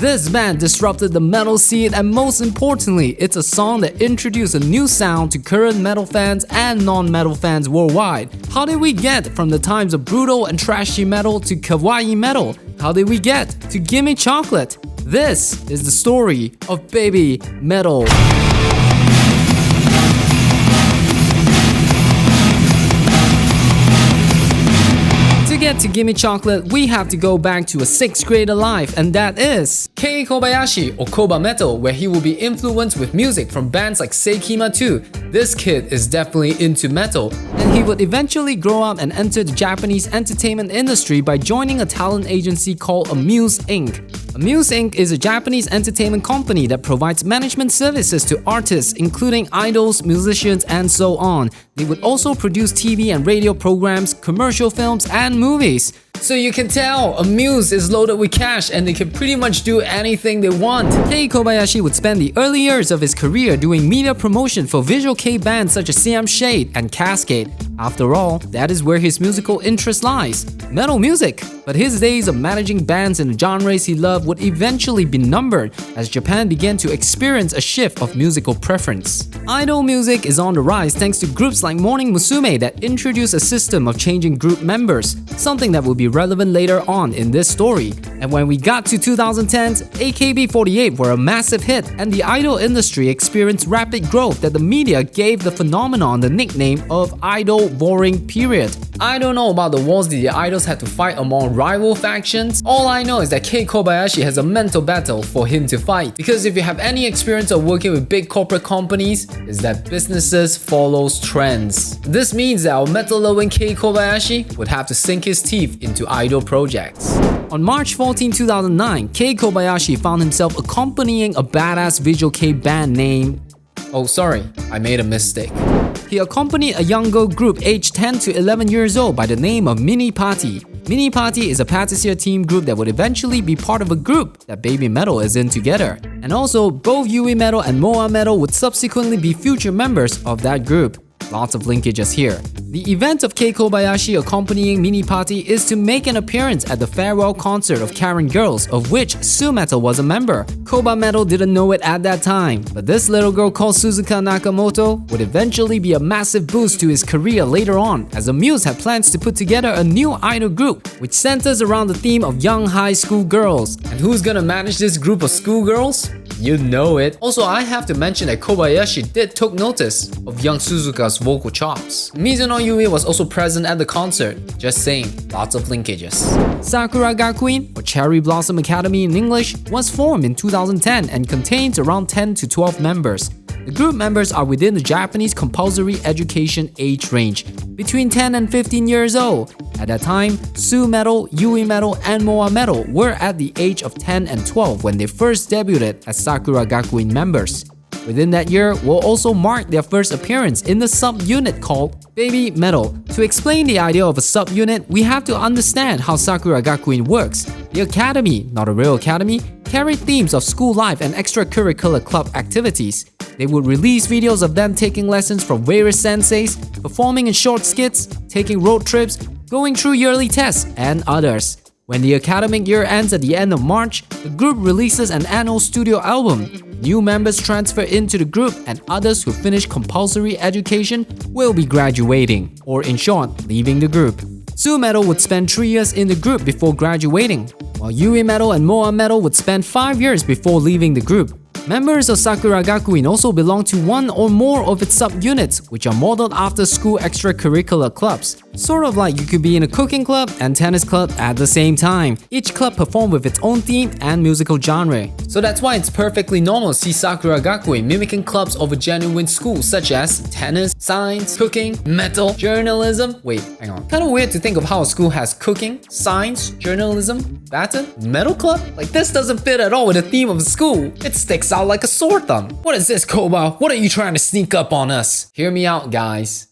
This band disrupted the metal scene, and most importantly, it's a song that introduced a new sound to current metal fans and non-metal fans worldwide. How did we get from the times of brutal and trashy metal to kawaii metal? How did we get to Gimme Chocolate? This is the story of Babymetal. To get to Gimme Chocolate, we have to go back to a 6th grader life, and that is Kei Kobayashi, or Koba-metal, where he will be influenced with music from bands like Sakura too. This kid is definitely into metal, and he would eventually grow up and enter the Japanese entertainment industry by joining a talent agency called Amuse Inc. Amuse Inc. is a Japanese entertainment company that provides management services to artists, including idols, musicians, and so on. They would also produce TV and radio programs, commercial films, and movies. So you can tell, Amuse is loaded with cash and they can pretty much do anything they want. Kei Kobayashi would spend the early years of his career doing media promotion for visual kei bands such as CM Shade and Cascade. After all, that is where his musical interest lies, metal music. But his days of managing bands in the genres he loved would eventually be numbered as Japan began to experience a shift of musical preference. Idol music is on the rise thanks to groups like Morning Musume that introduce a system of changing group members, something that will be relevant later on in this story. And when we got to 2010s, AKB48 were a massive hit, and the idol industry experienced rapid growth that the media gave the phenomenon the nickname of idol warring period. I don't know about the wars the idols had to fight among rival factions. All I know is that Kei Kobayashi has a mental battle for him to fight, because if you have any experience of working with big corporate companies, is that businesses follows trends. This means that our metal-loving Kei Kobayashi would have to sink his teeth into idol projects. On March 14, 2009, Kei Kobayashi found himself accompanying a badass visual kei band named... Oh sorry, I made a mistake. He accompanied a young girl group aged 10 to 11 years old by the name of Mini Party. Mini Party is a patissier team group that would eventually be part of a group that Babymetal is in together. And also, both yui-metal and moa-metal would subsequently be future members of that group. Lots of linkages here. The event of Kei Kobayashi accompanying Mini Party is to make an appearance at the farewell concert of Karen Girls, of which Su-metal was a member. Koba-metal didn't know it at that time, but this little girl called Suzuka Nakamoto would eventually be a massive boost to his career later on, as Amuse had plans to put together a new idol group, which centers around the theme of young high school girls. And who's gonna manage this group of schoolgirls? You know it. Also, I have to mention that Kobayashi did took notice of young Suzuka's vocal chops. Mizuno Yui was also present at the concert. Just saying, lots of linkages. Sakura Gakuin, or Cherry Blossom Academy in English, was formed in 2010 and contains around 10 to 12 members. The group members are within the Japanese compulsory education age range, between 10 and 15 years old. At that time, Su-metal, yui-metal, and moa-metal were at the age of 10 and 12 when they first debuted as Sakura Gakuin members. Within that year will also mark their first appearance in the sub-unit called Babymetal. To explain the idea of a sub-unit, we have to understand how Sakura Gakuin works. The academy, not a real academy, carried themes of school life and extracurricular club activities. They would release videos of them taking lessons from various senseis, performing in short skits, taking road trips, going through yearly tests, and others. When the academic year ends at the end of March, the group releases an annual studio album. New members transfer into the group, and others who finish compulsory education will be graduating, or in short, leaving the group. Su-metal would spend 3 years in the group before graduating, while yui-metal and moa-metal would spend 5 years before leaving the group. Members of Sakura Gakuin also belong to one or more of its sub-units, which are modeled after school extracurricular clubs. Sort of like you could be in a cooking club and tennis club at the same time. Each club performed with its own theme and musical genre. So that's why it's perfectly normal to see Sakura Gakuin mimicking clubs of a genuine school such as tennis, science, cooking, metal, journalism. Wait, hang on. Kinda weird to think of how a school has cooking, science, journalism, badminton, metal club? Like this doesn't fit at all with the theme of the school. It sticks out like a sore thumb. What is this, Koba? What are you trying to sneak up on us? Hear me out, guys.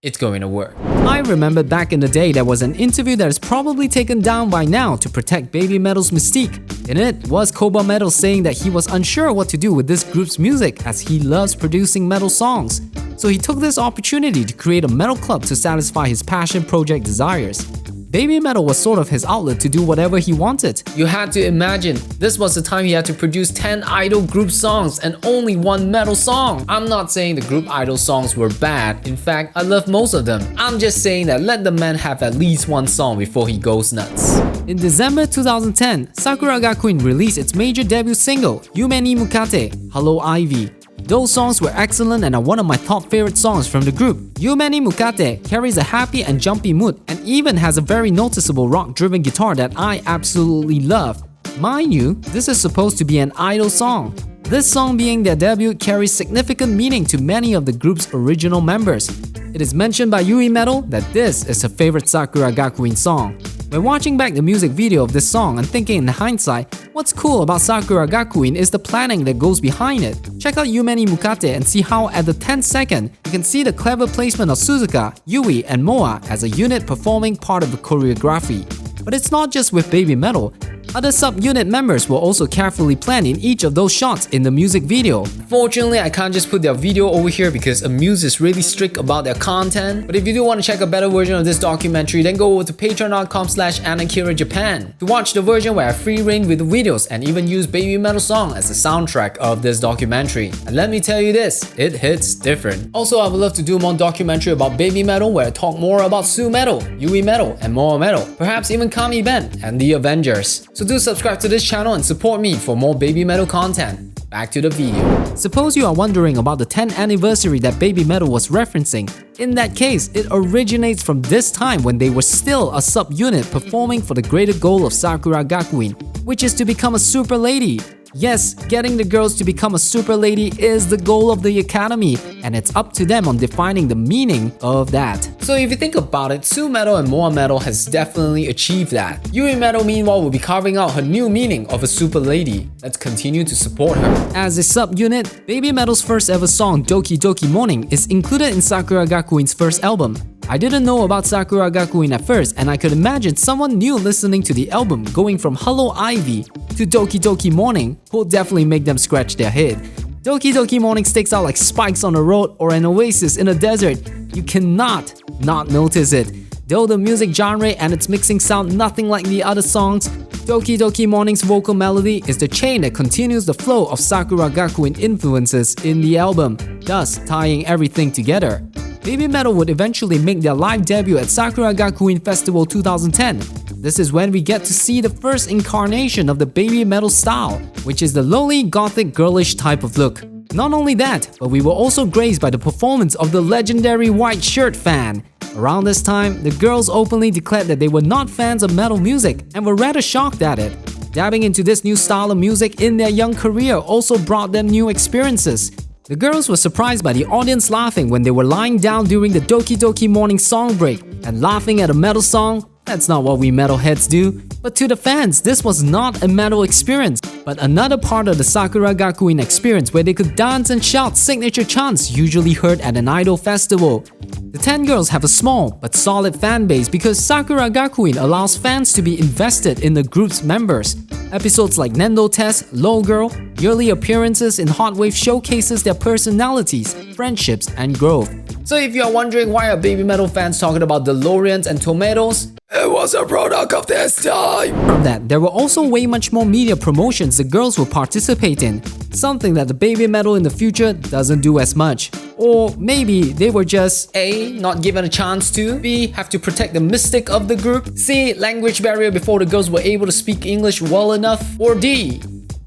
It's going to work. I remember back in the day there was an interview that is probably taken down by now to protect Babymetal's mystique. In it was Koba-metal saying that he was unsure what to do with this group's music as he loves producing metal songs. So he took this opportunity to create a metal club to satisfy his passion project desires. Babymetal was sort of his outlet to do whatever he wanted. You had to imagine, this was the time he had to produce 10 idol group songs and only one metal song. I'm not saying the group idol songs were bad, in fact, I love most of them. I'm just saying that let the man have at least one song before he goes nuts. In December 2010, Sakura Gakuin released its major debut single, Yume ni Mukate, Hello Ivy. Those songs were excellent and are one of my top favorite songs from the group. Yume ni Mukate carries a happy and jumpy mood and even has a very noticeable rock-driven guitar that I absolutely love. Mind you, this is supposed to be an idol song. This song being their debut carries significant meaning to many of the group's original members. It is mentioned by yui-metal that this is her favorite Sakura Gakuin song. When watching back the music video of this song and thinking in hindsight, what's cool about Sakura Gakuin is the planning that goes behind it. Check out Yume ni Mukate and see how at the 10th second, you can see the clever placement of Suzuka, Yui, and Moa as a unit performing part of the choreography. But it's not just with Babymetal. Other sub-unit members were also carefully planned in each of those shots in the music video. Fortunately, I can't just put their video over here because Amuse is really strict about their content. But if you do want to check a better version of this documentary, then go over to patreon.com/AnaKiraJapan to watch the version where I free reign with the videos and even use Babymetal song as the soundtrack of this documentary. And let me tell you this, it hits different. Also, I would love to do more documentary about Babymetal where I talk more about Su-metal, Yui-metal, and moa-metal, perhaps even Kami Ben and the Avengers. So do subscribe to this channel and support me for more Babymetal content. Back to the video. Suppose you are wondering about the 10th anniversary that Babymetal was referencing. In that case, it originates from this time when they were still a sub-unit performing for the greater goal of Sakura Gakuin, which is to become a super lady. Yes, getting the girls to become a super lady is the goal of the academy, and it's up to them on defining the meaning of that. So if you think about it, Su-metal and moa-metal has definitely achieved that. Yui-metal meanwhile will be carving out her new meaning of a super lady. Let's continue to support her. As a sub-unit, Babymetal's first ever song Doki Doki Morning is included in Sakura Gakuin's first album. I didn't know about Sakura Gakuin at first, and I could imagine someone new listening to the album going from Hello Ivy to Doki Doki Morning will definitely make them scratch their head. Doki Doki Morning sticks out like spikes on a road or an oasis in a desert. You cannot not notice it. Though the music genre and its mixing sound nothing like the other songs, Doki Doki Morning's vocal melody is the chain that continues the flow of Sakura Gakuin influences in the album, thus tying everything together. Babymetal would eventually make their live debut at Sakura Gakuin Festival 2010. This is when we get to see the first incarnation of the Babymetal style, which is the lowly, gothic, girlish type of look. Not only that, but we were also graced by the performance of the legendary White Shirt fan. Around this time, the girls openly declared that they were not fans of metal music and were rather shocked at it. Dabbing into this new style of music in their young career also brought them new experiences. The girls were surprised by the audience laughing when they were lying down during the Doki Doki Morning song break, and laughing at a metal song, that's not what we metalheads do. But to the fans, this was not a metal experience, but another part of the Sakura Gakuin experience where they could dance and shout signature chants usually heard at an idol festival. The 10 girls have a small but solid fan base because Sakura Gakuin allows fans to be invested in the group's members. Episodes like Nendo Test, Low Girl, yearly appearances in Hot Wave showcases their personalities, friendships, and growth. So if you are wondering why are Babymetal fans talking about DeLoreans and tomatoes, it was a product of this time. From that, there were also way much more media promotions the girls will participate in, something that the Babymetal in the future doesn't do as much. Or maybe they were just A. not given a chance to, B. have to protect the mystic of the group, C. language barrier before the girls were able to speak English well enough, or D.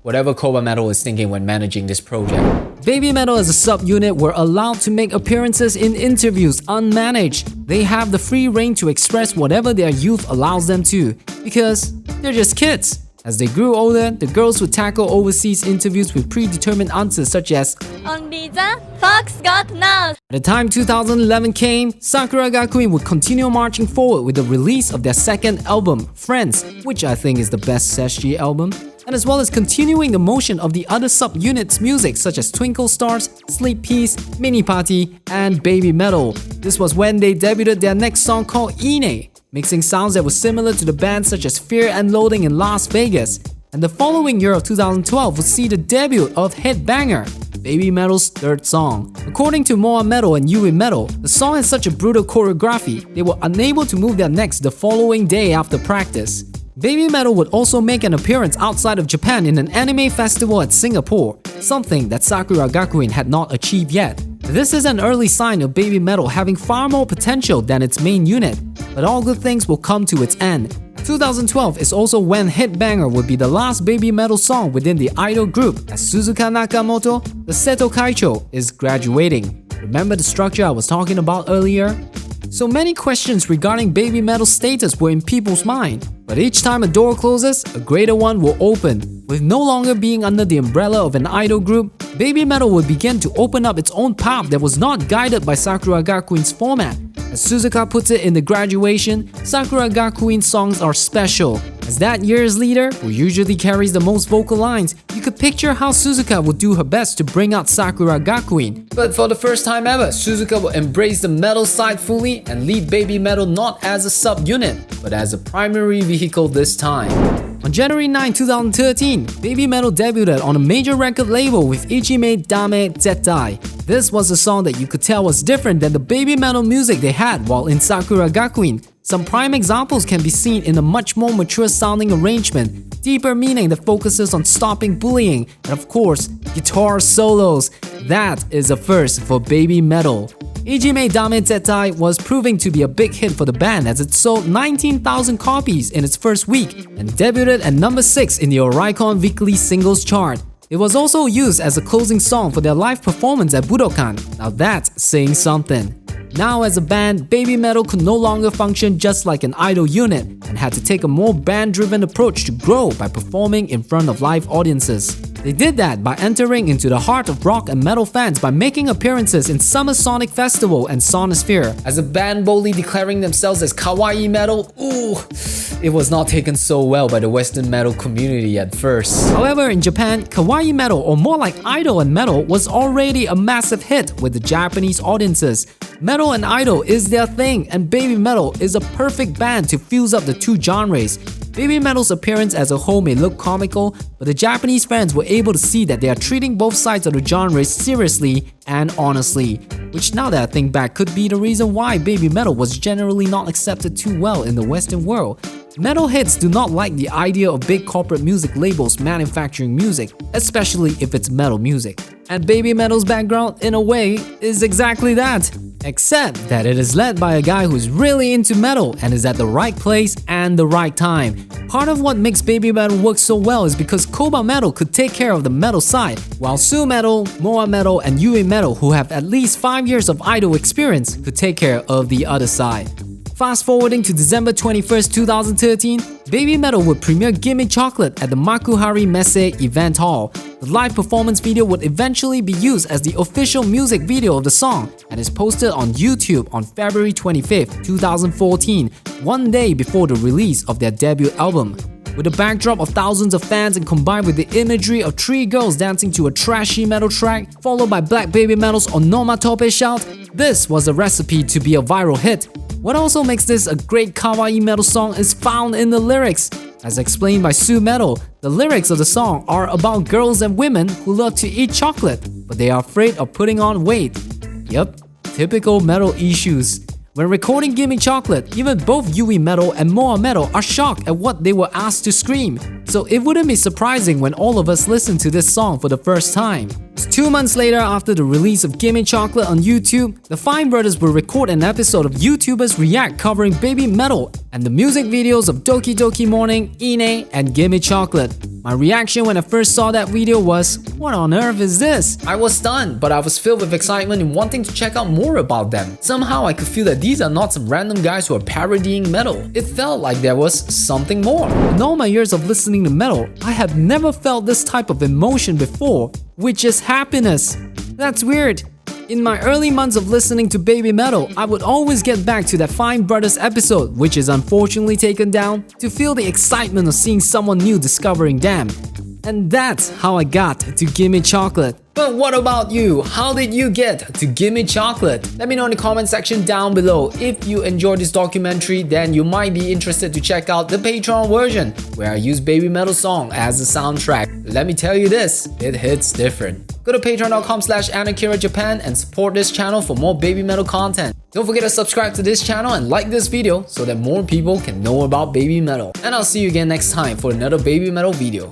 whatever Koba-metal is thinking when managing this project. Babymetal as a sub-unit were allowed to make appearances in interviews unmanaged. They have the free reign to express whatever their youth allows them to, because they're just kids. As they grew older, the girls would tackle overseas interviews with predetermined answers such as Only the fox got nose. By the time 2011 came, Sakura Gakuin would continue marching forward with the release of their second album, Friends, which I think is the best SG album, and as well as continuing the motion of the other sub-units' music such as Twinkle Stars, Sleep Peace, Mini Party, and Babymetal. This was when they debuted their next song called IINE, mixing sounds that were similar to the bands such as Fear and Loathing in Las Vegas. And the following year of 2012 would see the debut of Headbanger, Babymetal's third song. According to moa-metal and yui-metal, the song has such a brutal choreography, they were unable to move their necks the following day after practice. Babymetal would also make an appearance outside of Japan in an anime festival at Singapore, something that Sakura Gakuin had not achieved yet. This is an early sign of Babymetal having far more potential than its main unit, but all good things will come to its end. 2012 is also when Headbanger would be the last Babymetal song within the idol group, as Suzuka Nakamoto, the Seto Kaicho, is graduating. Remember the structure I was talking about earlier? So many questions regarding Babymetal's status were in people's mind, but each time a door closes, a greater one will open. With no longer being under the umbrella of an idol group, Babymetal would begin to open up its own path that was not guided by Sakura Gakuin's format. As Suzuka puts it in the graduation, Sakura Gakuin's songs are special. As that year's leader, who usually carries the most vocal lines, you could picture how Suzuka would do her best to bring out Sakura Gakuin. But for the first time ever, Suzuka will embrace the metal side fully and lead Babymetal not as a sub-unit, but as a primary vehicle this time. On January 9, 2013, Babymetal debuted on a major record label with IJIME DAME ZETTAI. This was a song that you could tell was different than the Babymetal music they had while in Sakura Gakuin. Some prime examples can be seen in a much more mature sounding arrangement, deeper meaning that focuses on stopping bullying, and of course, guitar solos. That is a first for Babymetal. IJIME DAME ZETTAI was proving to be a big hit for the band as it sold 19,000 copies in its first week and debuted at number 6 in the Oricon Weekly Singles Chart. It was also used as a closing song for their live performance at Budokan. Now that's saying something. Now as a band, Babymetal could no longer function just like an idol unit and had to take a more band-driven approach to grow by performing in front of live audiences. They did that by entering into the heart of rock and metal fans by making appearances in Summer Sonic Festival and Sonosphere. As a band boldly declaring themselves as Kawaii metal, it was not taken so well by the Western metal community at first. However, in Japan, Kawaii metal, or more like idol and metal, was already a massive hit with the Japanese audiences. Metal and idol is their thing, and Babymetal is a perfect band to fuse up the two genres. Babymetal's appearance as a whole may look comical, but the Japanese fans were able to see that they are treating both sides of the genres seriously and honestly, which now that I think back could be the reason why Babymetal was generally not accepted too well in the Western world. Metalheads do not like the idea of big corporate music labels manufacturing music, especially if it's metal music. And Babymetal's background, in a way, is exactly that. Except that it is led by a guy who's really into metal and is at the right place and the right time. Part of what makes Babymetal work so well is because koba-metal could take care of the metal side, while su-metal, moa-metal, and yui-metal, who have at least 5 years of idol experience, could take care of the other side. Fast forwarding to December 21st, 2013, Babymetal would premiere Gimme Chocolate at the Makuhari Messe event hall. The live performance video would eventually be used as the official music video of the song and is posted on YouTube on February 25th, 2014, one day before the release of their debut album. With a backdrop of thousands of fans and combined with the imagery of 3 girls dancing to a trashy metal track, followed by Black Babymetal's onomatope shout, this was a recipe to be a viral hit. What also makes this a great kawaii metal song is found in the lyrics. As explained by su-metal, the lyrics of the song are about girls and women who love to eat chocolate, but they are afraid of putting on weight. Yup, typical metal issues. When recording Gimme Chocolate, even both yui-metal and moa-metal are shocked at what they were asked to scream. So it wouldn't be surprising when all of us listen to this song for the first time. Just 2 months later, after the release of Gimme Chocolate on YouTube, the Fine Brothers will record an episode of YouTubers React covering Babymetal and the music videos of Doki Doki Morning, IINE, and Gimme Chocolate. My reaction when I first saw that video was, what on earth is this? I was stunned, but I was filled with excitement and wanting to check out more about them. Somehow I could feel that these are not some random guys who are parodying metal. It felt like there was something more. In all my years of listening to metal, I have never felt this type of emotion before, which is happiness. That's weird. In my early months of listening to Babymetal, I would always get back to that Fine Brothers episode, which is unfortunately taken down, to feel the excitement of seeing someone new discovering them. And that's how I got to Gimme Chocolate. But what about you? How did you get to Gimme Chocolate? Let me know in the comment section down below. If you enjoyed this documentary, then you might be interested to check out the Patreon version, where I use Babymetal song as the soundtrack. Let me tell you this, it hits different. Go to patreon.com/AnakiraJapan and support this channel for more Babymetal content. Don't forget to subscribe to this channel and like this video so that more people can know about Babymetal. And I'll see you again next time for another Babymetal video.